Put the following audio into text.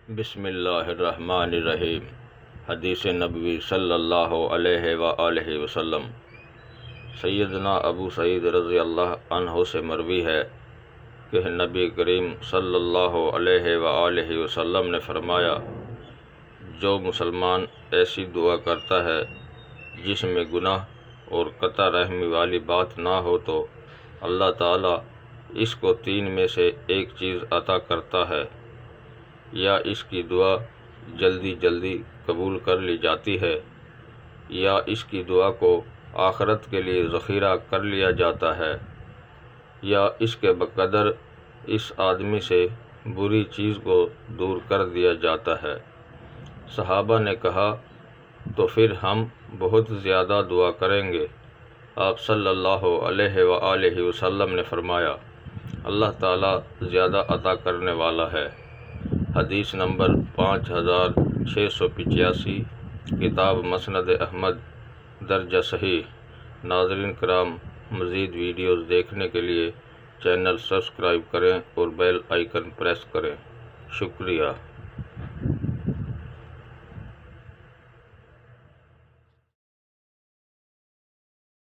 بسم اللہ الرحمن الرحیم۔ حدیث نبوی صلی اللہ علیہ وآلہ وسلم۔ سیدنا ابو سعید رضی اللہ عنہ سے مروی ہے کہ نبی کریم صلی اللہ علیہ وآلہ وسلم نے فرمایا، جو مسلمان ایسی دعا کرتا ہے جس میں گناہ اور قطع رحمی والی بات نہ ہو تو اللہ تعالیٰ اس کو تین میں سے ایک چیز عطا کرتا ہے، یا اس کی دعا جلدی قبول کر لی جاتی ہے، یا اس کی دعا کو آخرت کے لیے ذخیرہ کر لیا جاتا ہے، یا اس کے بقدر اس آدمی سے بری چیز کو دور کر دیا جاتا ہے۔ صحابہ نے کہا، تو پھر ہم بہت زیادہ دعا کریں گے؟ آپ صلی اللہ علیہ وآلہ وسلم نے فرمایا، اللہ تعالیٰ زیادہ عطا کرنے والا ہے۔ حدیث نمبر 5685، کتاب مسند احمد، درجہ صحیح۔ ناظرین کرام، مزید ویڈیوز دیکھنے کے لیے چینل سبسکرائب کریں اور بیل آئیکن پریس کریں۔ شکریہ۔